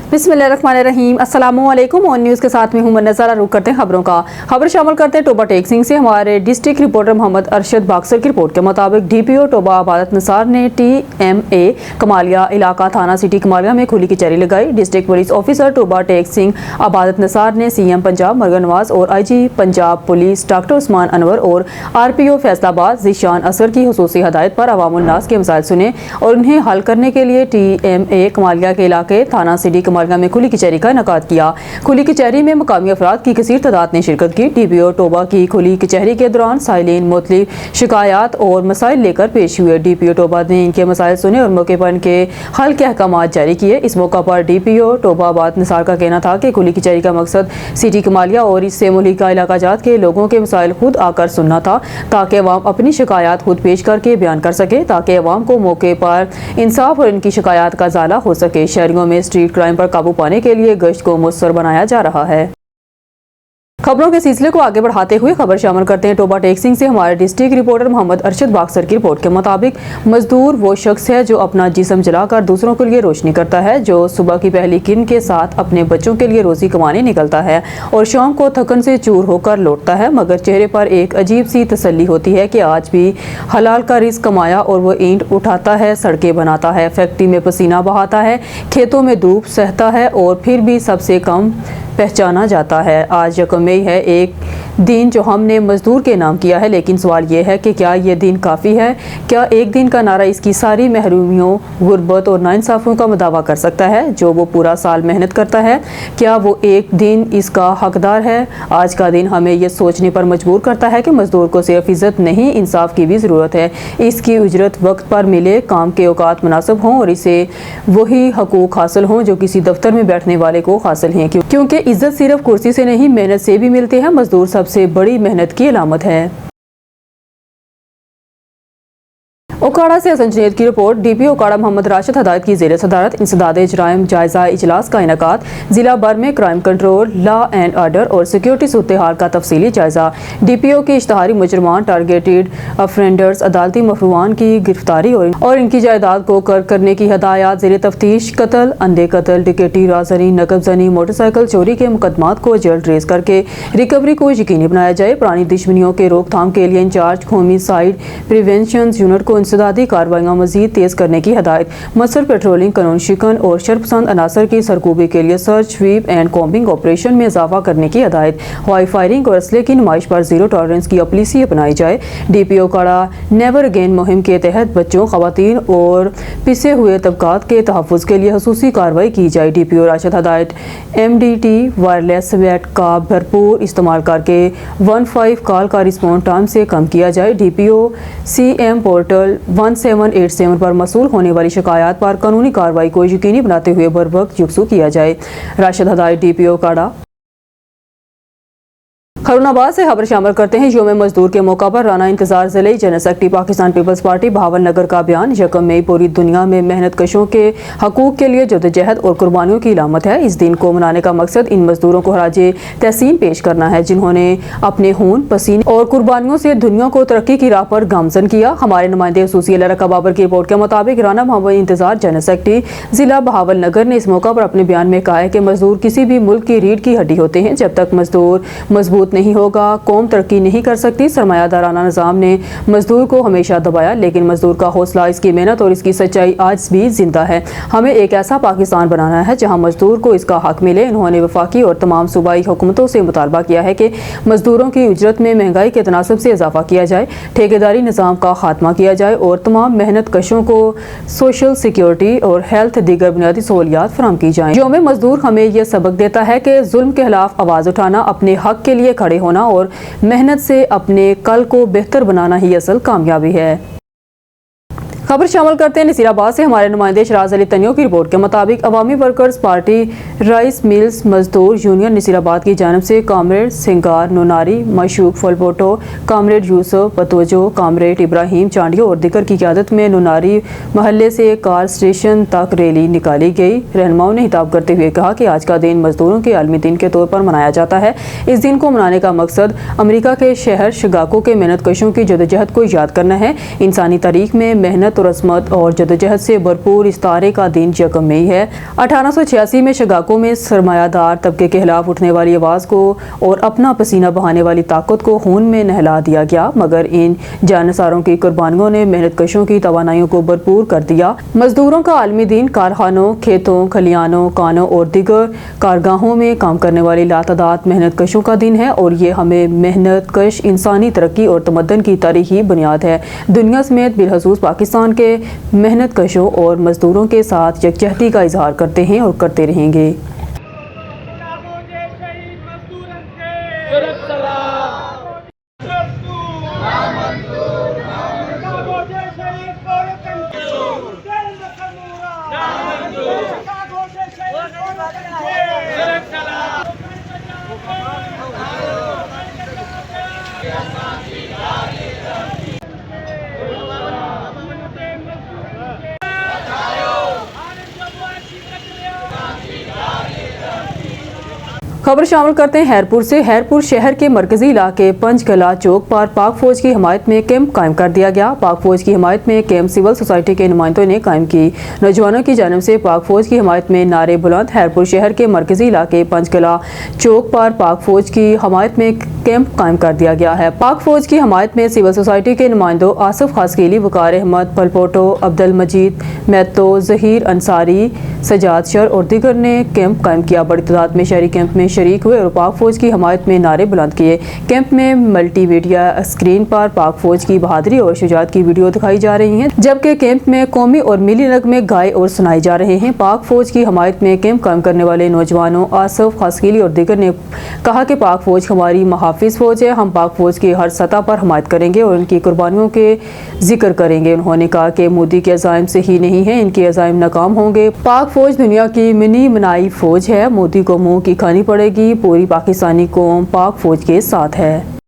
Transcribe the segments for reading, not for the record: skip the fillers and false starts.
बिस्मिल्लाहिर्रहमानिर्रहीम। अस्सलामु अलैकुम। ऑन न्यूज़ के साथ में हूं नज़ारा। रुक करते हैं खबरों का। खबर शामिल करते हैं टोबा टेक सिंह से। हमारे डिस्ट्रिक्ट रिपोर्टर मोहम्मद अरशद बाक्सर की रिपोर्ट के मुताबिक डीपीओ टोबा आबादत निसार ने TMA कमालिया इलाका थाना सिटी कमालिया में खुली कचहरी लगाई। District police officer Toba Tek Singh Ibadat Nisar ने CM पंजाब मरगन नवाज और IG Punjab police doctor Usman Anwar और RPO फैसलाबाद ज़ीशान असर की खुसूसी हदायत पर अवामुल नास के मसाइल सुने और उन्हें हल करने के लिए TMA कमालिया के इलाके थाना सिटी कमालिया में खुली कचहरी का इनेकाद किया। खुली कचहरी में मकामी अफराद की कसीर तादाद ने शिरकत की। डीपीओ टोबा की खुली कचहरी के दौरान साइलिन मुख्तलिफ शिकायत और मसाइल लेकर पेश हुए। डीपीओ टोबा ने इनके मसाइल सुने और मौके पर इनके हल के अहकामात जारी किए। इस मौका पर डीपीओ टोबा आबाद निसार का कहना था कि खुली कचहरी का मकसद सिटी कमालिया और इससे मुल्हिका इलाका जात के लोगों के मसाइल खुद आकर सुनना था ताकि अवाम अपनी शिकायत खुद पेश करके बयान कर सके, ताकि अवाम को मौके पर इंसाफ और इनकी शिकायत का ज़ाला हो सके। शहरियों में स्ट्रीट क्राइम पर काबू पाने के लिए गश्त को मुयस्सर बनाया जा रहा है। खबरों के सिलसिले को आगे बढ़ाते हुए खबर शामिल करते हैं टोबा टेक सिंह से। हमारे डिस्ट्रिक्ट रिपोर्टर मोहम्मद अरशद बाक्सर की रिपोर्ट के मुताबिक मजदूर वो शख्स है जो अपना जिस्म जलाकर दूसरों के लिए रोशनी करता है, जो सुबह की पहली किरण के साथ अपने बच्चों के लिए रोजी कमाने निकलता है और शाम को थकन से चूर होकर लौटता है, मगर चेहरे पर एक अजीब सी तसल्ली होती है कि आज भी हलाल का रिस्क कमाया और वो ईंट उठाता है, सड़कें बनाता है, फैक्ट्री में पसीना बहाता है, खेतों में धूप सहता है और फिर भी सबसे कम पहचाना जाता है। आज 1 मई है, एक दिन जो हमने मजदूर के नाम किया है, लेकिन सवाल ये है कि क्या ये दिन काफ़ी है? क्या एक दिन का नारा इसकी सारी महरूमियों, गुर्बत और नाइंसाफ़ियों का मुदावा कर सकता है जो वो पूरा साल मेहनत करता है? क्या वो एक दिन इसका हकदार है? आज का दिन हमें ये सोचने पर मजबूर करता है कि मजदूर को सिर्फ इज़्ज़त नहीं, इंसाफ की भी ज़रूरत है। इसकी उजरत वक्त पर मिले, काम के औकात मुनासिब हों और इसे वही हकूक़ हासिल हों जो किसी दफ्तर में बैठने वाले को हासिल हैं, क्योंकि इज़्ज़त सिर्फ कुर्सी से नहीं, मेहनत से भी मिलती है। मजदूर सबसे बड़ी मेहनत की अलामत है। ओकाड़ा से हसन जुनैद की रिपोर्ट। डीपीओ ओकाड़ा मोहम्मद राशिद हदायत की ज़ेर सदारत इंसदादे जराइम जायजा इजलास का इनेकाद। जिला भर में crime control, law and order और सिक्योरिटी सूरत हाल का तफसीली जायजा। डीपीओ के इश्तहारी मुजरमान, टारगेटेड अफेंडर्स, अदालती मफरूआन की गिरफ्तारी और इनकी जायदाद को कर्क करने की हदायत। ज़ेर तफ्तीश कत्ल, अंधे कत्ल, टिकटी, राजनी, नकबजनी, मोटरसाइकिल चोरी के मुकदमात को जल्द रेज करके रिकवरी को यकीनी बनाया जाए। पुरानी दुश्मनियों के रोकथाम के लिए इंचार्ज होमिसाइड प्रिवेंशन यूनिट को इंसदादी कार्रवाइयाँ मजीद तेज करने की हदायत। मसल पेट्रोलिंग, कानून शिकन और शरपसंद अनासर की सरकूबी के लिए search, SVEEP and combing operation में इजाफा करने की हदायत। हवाई फायरिंग और असले की नुमाइश पर जीरो टॉलरेंस की पॉलिसी अपनाई जाए। डीपीओ काड़ा नेवर अगेन मुहिम के तहत बच्चों, खवातीन और पिसे हुए तबकात के तहफ़्फ़ुज़ के लिए खसूसी कार्रवाई की जाए। डीपीओ राशिद हदायत MDT वायरलेस सेट का भरपूर इस्तेमाल करके 15 कॉल का रिस्पॉन्स टाइम से कम किया जाए। डीपीओ CM पोर्टल 1787 पर मसूल होने वाली शिकायत पर कानूनी कार्रवाई को यकीनी बनाते हुए बर वक्त यकसू किया जाए। राशिद हदायत डीपीओ काड़ा। खरुनाबाद से खबर शामिल करते हैं। यौम मजदूर के मौका पर राना इंतजार ज़िले general secretary Pakistan peoples party Bahawalnagar का बयान। 1 मई पूरी दुनिया में मेहनत कशों के हकूक़ के लिए जद्दोजहद और कुर्बानियों की अलामत है। इस दिन को मनाने का मकसद इन मजदूरों को खराजे तहसीन पेश करना है जिन्होंने अपने खून, पसीने और कुर्बानियों से दुनिया को तरक्की की राह पर गामजन किया। हमारे नुमाइंदे खसूसी रका बाबर की रिपोर्ट के मुताबिक राना मोहम्मद इंतजार जनरल सेक्रेटरी ज़िला बहावल नगर ने इस मौका पर अपने बयान में कहा है कि मजदूर किसी भी मुल्क की रीढ़ की हड्डी होते हैं। जब तक मजदूर मजबूत नहीं होगा, कौम तरक्की नहीं कर सकती। सरमायादाराना निज़ाम ने मजदूर को हमेशा दबाया, लेकिन मजदूर का हौसला, इसकी मेहनत और इसकी सच्चाई आज भी जिंदा है। हमें एक ऐसा पाकिस्तान बनाना है जहां मजदूर को इसका हक मिले। इन्होंने वफाकी और तमाम सूबाई हुकूमतों से मुतालबा किया है कि मजदूरों की उजरत में महंगाई के तनासब से इजाफा किया जाए, ठेकेदारी निज़ाम का खात्मा किया जाए और तमाम मेहनत कशों को सोशल सिक्योरिटी और हेल्थ दीगर बुनियादी सहूलियात फराहम की जाएँ। यौम मजदूर हमें यह सबक देता है कि जुल्म के खिलाफ आवाज़ उठाना, अपने हक के लिए खड़े होना और मेहनत से अपने कल को बेहतर बनाना ही असल कामयाबी है। खबर शामिल करते हैं नसीराबाद से। हमारे नुमाइंदे शराज अली तनियो की रिपोर्ट के मुताबिक अवामी वर्कर्स पार्टी राइस मिल्स मजदूर यूनियन नसीराबाद की जानब से कामरेड सिंगार नोनारी, मशूक फलपोटो, कामरेड यूसुफ पतोजो, कामरेड इब्राहिम चांडियो और दिकर की क़यादत में नोनारी महल्ले से कार स्टेशन तक रैली निकाली गई। रहनुमाओं ने खिताब करते हुए कहा कि आज का दिन मजदूरों के आलमी दिन के तौर पर मनाया जाता है। इस दिन को मनाने का मकसद अमरीका के शहर शिकागो के मेहनत कशों की जदोजहद को याद करना है। इंसानी तारीख में मेहनत शनाख्त और अजमत और जदोजहद से भरपूर इस तारे का दिन 1 मई है। 1886 में शिकागो में सरमायादार तबके के खिलाफ उठने वाली आवाज़ को और अपना पसीना बहाने वाली ताकत को खून में नहला दिया गया, मगर इन जानसारों की कुर्बानियों ने मेहनत कशों की तवानाइयों को भरपूर कर दिया। मजदूरों का आलमी दिन कारखानों, खेतों, खलियानों, कानों और दीगर कारगाहों में काम करने वाली लातादाद मेहनत कशों का दिन है और ये हमें मेहनत कश इंसानी तरक्की और तमद्दन की तारीखी बुनियाद है। दुनिया समेत बिलखसूस पाकिस्तान के मेहनत कशों और मजदूरों के साथ यकजहती का इजहार करते हैं और करते रहेंगे। खबर शामिल करते हैं हैरपुर से। हैरपुर शहर के मरकजी इलाके पंचकला चौक पर पाक फौज की हिमायत में कैंप कायम कर दिया गया। पाक फौज की हिमायत में कैंप सिविल सोसाइटी के नुमाइंदों ने कायम की। नौजवानों की जानिब से पाक फौज की हिमायत में नारे बुलंद। हैरपुर शहर के मरकजी इलाके पंचकला चौक पर पाक फौज की हिमायत में कैंप कायम कर दिया गया है। पाक फौज की हिमायत में सिविल सोसाइटी के नुमाइंदों आसिफ खासकीली, वकार अहमद, पलपोटो, अब्दुल मजीद मैतो, जहीर अंसारी, सजाद शर और दीगर ने कैंप कायम किया। बड़ी तादाद में शहरी कैंप में शरीक हुए और पाक फौज की हिमायत में नारे बुलंद किए। कैंप में मल्टी मीडिया स्क्रीन पर पाक फौज की बहादुरी और शुजात की वीडियो दिखाई जा रही हैं, जबकि कैंप में कौमी और मिली नगमे गाए और सुनाए जा रहे हैं। पाक फौज की हिमायत में कैंप कायम करने वाले नौजवानों आसिफ खासकीली और दीगर ने कहा कि पाक फौज हमारी महाफिज फौज है। हम पाक फौज की हर सतह पर हिमायत करेंगे और उनकी कुर्बानियों के जिक्र करेंगे। उन्होंने कहा कि मोदी के अज़ाइम से ही नहीं है, इनके अज़ाइम नाकाम होंगे। पाक फौज दुनिया की मिनी मनाई फौज है। मोदी को मुंह की खानी पड़ेगी। पूरी पाकिस्तानी कौम पाक फौज के साथ है।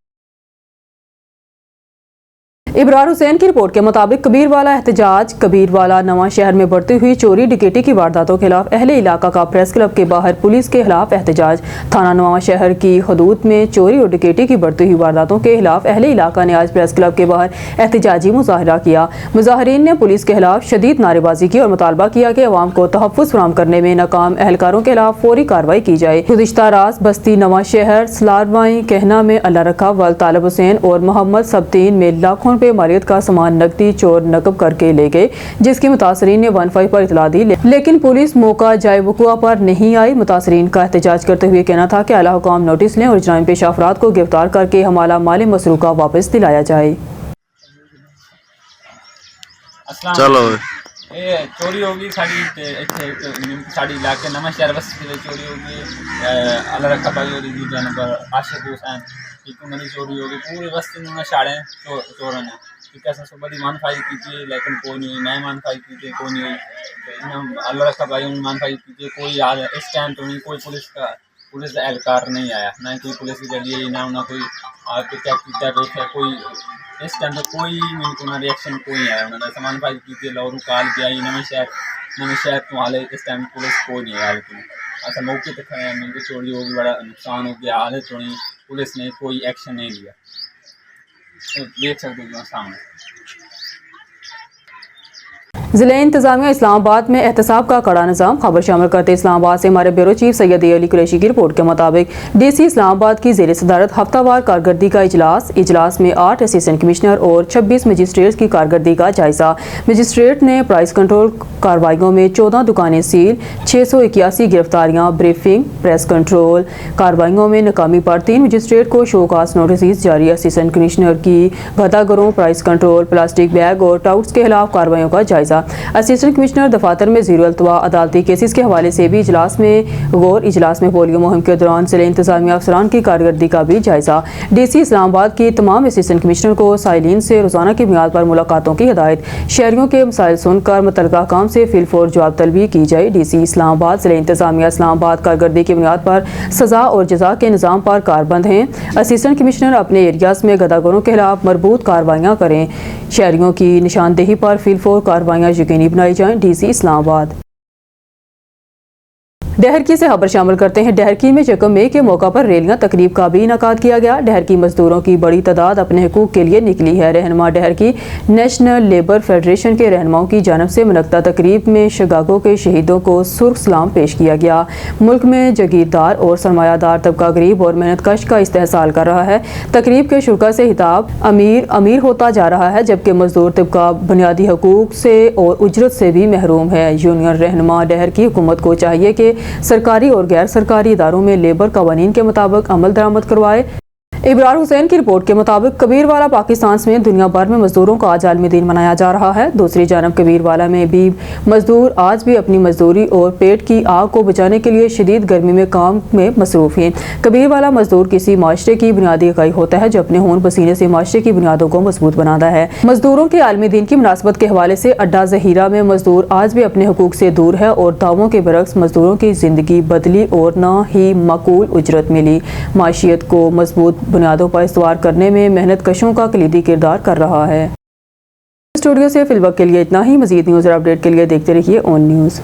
इब्रार हुसैन की रिपोर्ट के मुताबिक कबीरवाला एहतजाज। कबीरवाला नवां शहर में बढ़ती हुई चोरी डकैती की वारदातों के खिलाफ अहले इलाका का प्रेस क्लब के बाहर पुलिस के खिलाफ एहतजाज। थाना नवां शहर की हदूद में चोरी और डकैती की बढ़ती हुई वारदातों के खिलाफ अहले इलाका ने आज प्रेस क्लब के बाहर एहतजाजी मुजाहरा किया। मुजाहरीन ने पुलिस के खिलाफ शदीद नारेबाजी की और मुतालबा किया कि अवाम को तहफ़्फ़ुज़ फराहम करने में नाकाम एहलकारों के खिलाफ फौरी कार्रवाई की जाए। गुज़िश्ता रात बस्ती नवां शहर सलारवाई कहना में अल्लाह रखा वल तालब हुसैन और मोहम्मद सबतीन में लाखों रुपए मालियत का सामान नकदी चोर नकब करके ले गए, जिसकी मुतासरीन ने 15 पर इतला दी, लेकिन पुलिस मौका जाए वक़ुआ पर नहीं आई। मुतासरीन का एहतजाज करते हुए कहना था कि आला हुकाम नोटिस लें और जराइम पेशा अफराद को गिरफ्तार करके हमारा माल मसरूका वापस दिलाया जाए। चलो ਇਹ ਚੋਰੀ ਹੋ ਗਈ ਸਾਡੀ ਤੇ ਇੱਥੇ ਸਾਡੀ ਇਲਾਕੇ ਨਵਾਂ ਸ਼ਹਿਰ ਬਸਤੀ ਦੇ ਚੋਰੀ ਹੋ ਗਈ। ਅੱਲਾ ਰੱਖਾ ਭਾਈ और दूसरा नंबर आशिफ हुसैन एक मेरी चोरी हो गई। पूरे बस्ती में साढ़े चोरों ने ठीक है। सुबह की मानफाई की थी लेकिन कोई नहीं हुई। मैं मानफाई की थी कोई नहीं हुई। अल्लाह रखा भाई उन्होंने मानफाई की थी कोई याद इस टाइम तो नहीं कोई पुलिस एहलकार नहीं आया, ना कोई पुलिस की गड्डी आई, ना कोई आके क्या देखा कोई इस टाइम तो कोई उन्होंने रिएक्शन कोई नहीं आया। उन्होंने सामान फाइल की थी लौरू काल किया नवे शहर तो हाल इस टाइम पुलिस कोई नहीं आया। लेकिन अच्छा मौके तक मिलकर चोरी होगी, बड़ा नुकसान हो गया। हालत तो नहीं पुलिस ने कोई एक्शन नहीं लिया, देख सकते हो सामने। ज़िले इंतजामिया इस्लामाबाद में एहतसाब का कड़ा निज़ाम। खबर शामिल करते इस्लामाबाद से हमारे ब्यूरो चीफ सैयद अली कुरैशी की रिपोर्ट के मुताबिक DC इस्लामाबाद की ज़ेर सदारत हफ्तावार कारकर्दगी का इजलास में 8 असिस्टेंट कमिश्नर और 26 मजिस्ट्रेट्स की कारकर्दगी का जायज़ा। मजिस्ट्रेट ने प्राइस कंट्रोल कार्रवाइयों में 14 दुकानें सील, 681 गिरफ्तारियाँ, ब्रीफिंग प्रेस कंट्रोल कार्रवाइयों में नाकामी पर 3 मजिस्ट्रेट को शोकास नोटिस जारी। असिस्टेंट कमिश्नर की गदागरों, प्राइस कंट्रोल, प्लास्टिक बैग और टाउट्स के खिलाफ कार्रवाइयों का जायज़ा। असिस्टेंट कमिश्नर दफातर में ज़ीरो अल्तवा अदालती केसेस के हवाले से भी इजलास में गौर। इजलास में पोलियो मुहिम के दौरान ज़िले इंतजामिया अफसरान की कारकर्दगी का भी जायज़ा। DC इस्लामाबाद की तमाम असिस्टेंट कमिश्नर को साइलिन से रोज़ाना की बुनियाद पर मुलाकातों की हिदायत। शहरियों के मसाइल सुनकर मुतल्लिका काम से फिलफोर जवाब तलबी की जाए। DC इस्लामाबाद ज़िले इंतजामिया इस्लामाबाद कारकर्दगी की बुनियाद पर सज़ा और जज़ा के निज़ाम पर कारबंद हैं। असिस्टेंट कमिश्नर अपने एरियाज़ में गदागरों के खिलाफ मरबूत कार्रवाइयाँ करें। शहरियों की निशानदेही पर फिलफोर कार्रवाइयाँ यकीनी बनाई जाएं। DC इस्लामाबाद। ڈہرکی سے خبر شامل کرتے ہیں۔ ڈہرکی میں یکم مئی کے موقع پر ریلیاں تقریب کا بھی انعقاد کیا گیا۔ ڈہرکی مزدوروں کی بڑی تعداد اپنے حقوق کے لیے نکلی ہے۔ رہنما ڈہرکی نیشنل لیبر فیڈریشن کے رہنماؤں کی جانب سے منعقدہ تقریب میں شگاگو کے شہیدوں کو سرخ سلام پیش کیا گیا۔ ملک میں جاگیردار اور سرمایہ دار طبقہ غریب اور محنت کش کا استحصال کر رہا ہے۔ تقریب کے شرکاء سے خطاب امیر ہوتا جا رہا ہے، جبکہ مزدور طبقہ بنیادی حقوق سے اور اجرت سے بھی محروم ہے۔ یونین رہنما ڈہرکی حکومت کو چاہیے کہ سرکاری اور غیر سرکاری اداروں میں لیبر قوانین کے مطابق عمل درآمد کروائے۔ ابرار حسین کی رپورٹ کے مطابق کبیروالا پاکستان سمیت دنیا بھر میں مزدوروں کا آج عالمی دن منایا جا رہا ہے۔ دوسری جانب کبیروالا میں بھی مزدور آج بھی اپنی مزدوری اور پیٹ کی آگ کو بچانے کے لیے شدید گرمی میں کام میں مصروف ہیں۔ کبیروالا مزدور کسی معاشرے کی بنیادی اکائی ہوتا ہے جو اپنے خون پسینے سے معاشرے کی بنیادوں کو مضبوط بناتا ہے۔ مزدوروں کے عالمی دن کی مناسبت کے حوالے سے اڈا ظہیرہ میں مزدور آج بھی اپنے حقوق سے دور ہے اور دعووں کے برعکس مزدوروں کی زندگی بدلی اور نہ ہی معقول اجرت ملی۔ معیشت کو مضبوط بنیادوں پر استوار کرنے میں محنت کشوں کا کلیدی کردار کر رہا ہے۔ اسٹوڈیو سے فی الوقت کے لیے اتنا ہی۔ مزید نیوز اور اپڈیٹ کے لیے دیکھتے رہیے اون نیوز۔